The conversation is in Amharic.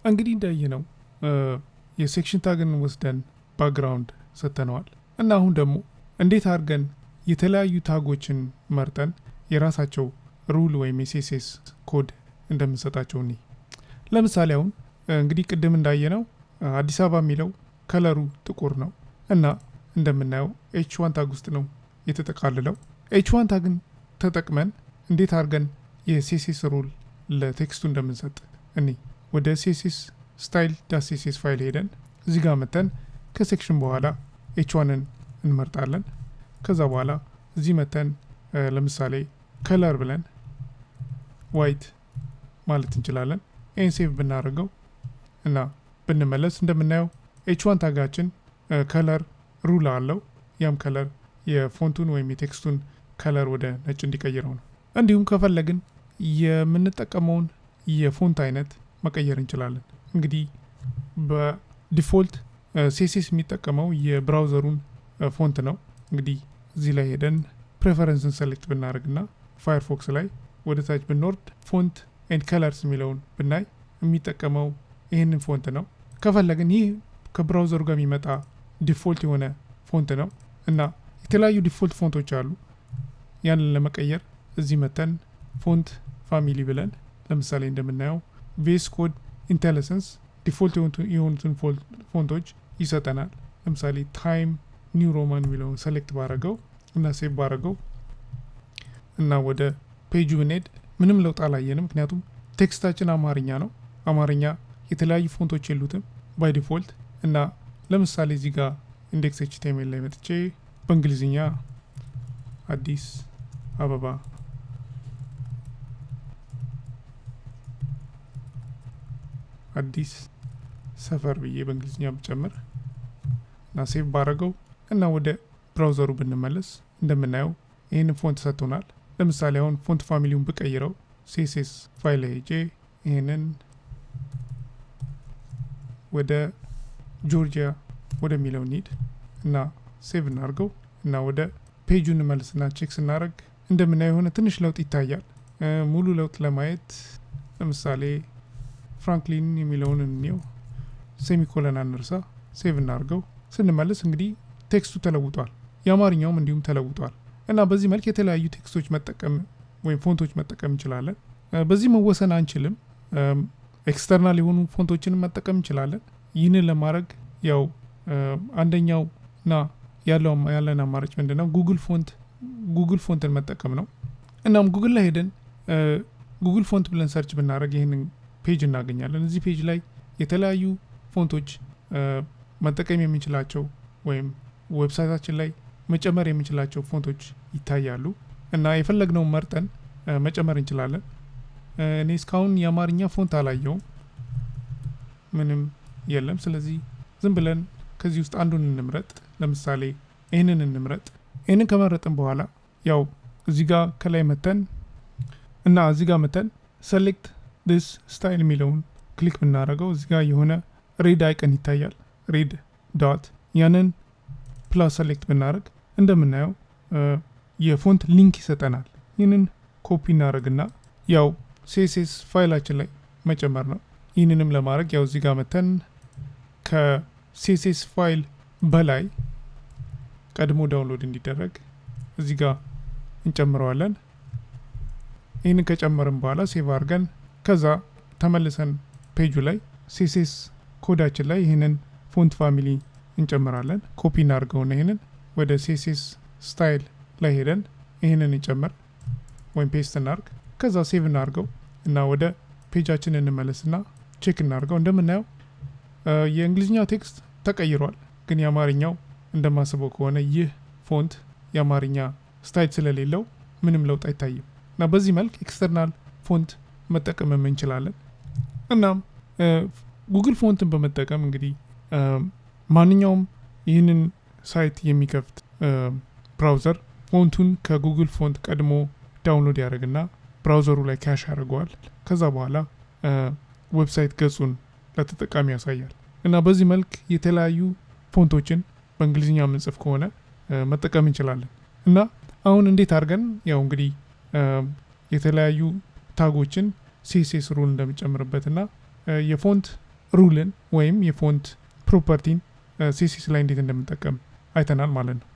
እንግዲህ እንዳየነው የሴክሽን ታግን ወስደን ባክግራውንድ ሰጥተነዋል እና አሁን ደግሞ እንዴት አድርገን የተለያዩ ታጎችን መርጠን የራሳቸው ሩል ወይም የሲኤስኤስ ኮድ እንደምንሰጣቸው እኔ ለምሳሌ አሁን እንግዲህ ቅድም እንዳየነው አዲስ አበባ የሚለው ከለሩ ጥቁር ነው እና እንደምናየው h1 ታግ ውስጥ ነው የተጠቃልለው። h1 ታግን ተጠቅመን እንዴት አድርገን የሲኤስኤስ ሩል ለቴክስቱ እንደምንሰጥ እኔ ወደ CSS style.css ፋይል ሄደን እዚህ ጋር መተን ከሴክሽን በኋላ h1ን እንመርጣለን። ከዛ በኋላ እዚህ መተን ለምሳሌ ከለር ብለን ዋይት ማለት እንችላለን። ይህን ሴቭ ብናደርገው እና ብንመለስ እንደምናየው h1 ታጋችን ከለር ሩል አለው። ያም ከለር የፎንቱን ወይም የቴክስቱን ከለር ወደ ነጭ እንዲቀይረው ነው። እንዲሁም ከፈለግን የምንጠቀመውን የፎንት አይነት መቀየር እንችላለን። እንግዲህ በዲፎልት CSS የሚጠቀመው የብራውዘሩን ፎንት ነው። እንግዲህ እዚህ ላይ ሄደን ፕሬፈረንስን ሰሌክት ብናደርግና ፋየርፎክስ ላይ ወደ ታች ብንወርድ ፎንት ኤንድ ከለርስ የሚለውን ብናይ የሚጠቀመው ይህንን ፎንት ነው። ከፈለግን ይህ ከብራውዘሩ ጋር የሚመጣ ዲፎልት የሆነ ፎንት ነው እና የተለያዩ ዲፎልት ፎንቶች አሉ። ያንን ለመቀየር እዚህ መተን ፎንት ፋሚሊ ብለን ለምሳሌ እንደምናየው ቪኤስ ኮድ ኢንቴሊጀንስ ዲፎልት የሆኑትን ፎንቶች ይሰጠናል። ለምሳሌ ታይም ኒው ሮማን የሚለውን ሰሌክት ባረገው እና ሴቭ ባረገው እና ወደ ፔጁ ብንሄድ ምንም ለውጥ አላየንም። ምክንያቱም ቴክስታችን አማርኛ ነው። አማርኛ የተለያዩ ፎንቶች የሉትም ባይ ዲፎልት እና ለምሳሌ እዚህ ጋር ኢንዴክስ ኤችቲኤምኤል ላይ መጥቼ በእንግሊዝኛ አዲስ አበባ አዲስ ሰፈር ብዬ በእንግሊዝኛ ብጨምር እና ሴቭ ባረገው እና ወደ ብራውዘሩ ብንመለስ እንደምናየው ይህንን ፎንት ሰጥቶናል። ለምሳሌ አሁን ፎንት ፋሚሊውን ብቀይረው CSS ፋይል ላይ ሄጄ ይህንን ወደ ጆርጂያ ወደሚለው ኒድ እና ሴቭ እናርገው እና ወደ ፔጁ እንመልስና ቼክ ስናደርግ እንደምናየው የሆነ ትንሽ ለውጥ ይታያል። ሙሉ ለውጥ ለማየት ለምሳሌ ፍራንክሊን የሚለውን እንየው፣ ሴሚኮለን አንርሳ፣ ሴቭ እናርገው። ስንመልስ እንግዲህ ቴክስቱ ተለውጧል፣ የአማርኛውም እንዲሁም ተለውጧል እና በዚህ መልክ የተለያዩ ቴክስቶች መጠቀም ወይም ፎንቶች መጠቀም እንችላለን። በዚህ መወሰን አንችልም። ኤክስተርናል የሆኑ ፎንቶችንም መጠቀም እንችላለን። ይህንን ለማድረግ ያው አንደኛው ና ያለን አማራጭ ምንድነው? ጉግል ፎንትን መጠቀም ነው። እናም ጉግል ላይ ሄደን ጉግል ፎንት ብለን ሰርች ብናደርግ ይህንን ፔጅ እናገኛለን። እዚህ ፔጅ ላይ የተለያዩ ፎንቶች መጠቀም የምንችላቸው ወይም ዌብሳይታችን ላይ መጨመር የምንችላቸው ፎንቶች ይታያሉ እና የፈለግነውን መርጠን መጨመር እንችላለን። እኔ እስካሁን የአማርኛ ፎንት አላየውም፣ ምንም የለም። ስለዚህ ዝም ብለን ከዚህ ውስጥ አንዱን እንምረጥ። ለምሳሌ ይህንን እንምረጥ። ይህንን ከመረጥን በኋላ ያው እዚህ ጋር ከላይ መተን እና እዚህ ጋር መተን ሰሌክት ዲስ ስታይል የሚለውን ክሊክ ብናደርገው እዚህ ጋር የሆነ ሬድ አይቀን ይታያል፣ ሬድ ዶት። ያንን ፕላስ ሰሌክት ብናደርግ እንደምናየው የፎንት ሊንክ ይሰጠናል። ይህንን ኮፒ እናደርግና ያው CSS ፋይላችን ላይ መጨመር ነው። ይህንንም ለማድረግ ያው እዚህ ጋር መተን ከCSS ፋይል በላይ ቀድሞ ዳውንሎድ እንዲደረግ እዚህ ጋር እንጨምረዋለን። ይህንን ከጨመርን በኋላ ሴቭ አድርገን ከዛ ተመልሰን ፔጁ ላይ CSS ኮዳችን ላይ ይህንን ፎንት ፋሚሊ እንጨምራለን። ኮፒ እናድርገውና ይህንን ወደ CSS ስታይል ላይ ሄደን ይህንን እንጨምር ወይም ፔስት እናርግ። ከዛ ሴቭ እናርገው እና ወደ ፔጃችን እንመለስና ቼክ እናርገው። እንደምናየው የእንግሊዝኛው ቴክስት ተቀይሯል፣ ግን የአማርኛው እንደማስበው ከሆነ ይህ ፎንት የአማርኛ ስታይል ስለሌለው ምንም ለውጥ አይታይም እና በዚህ መልክ ኤክስተርናል ፎንት መጠቀም እንችላለን። እናም ጉግል ፎንትን በመጠቀም እንግዲህ ማንኛውም ይህንን ሳይት የሚከፍት ብራውዘር ፎንቱን ከጉግል ፎንት ቀድሞ ዳውንሎድ ያደርግና ብራውዘሩ ላይ ካሽ ያደርገዋል። ከዛ በኋላ ዌብሳይት ገጹን ለተጠቃሚ ያሳያል እና በዚህ መልክ የተለያዩ ፎንቶችን በእንግሊዝኛ ምንጽፍ ከሆነ መጠቀም እንችላለን። እና አሁን እንዴት አድርገን ያው እንግዲህ የተለያዩ ታጎችን CSS ሩል እንደምጨምርበትና የፎንት ሩልን ወይም የፎንት ፕሮፐርቲን CSS ላይ እንዴት እንደምንጠቀም አይተናል ማለት ነው።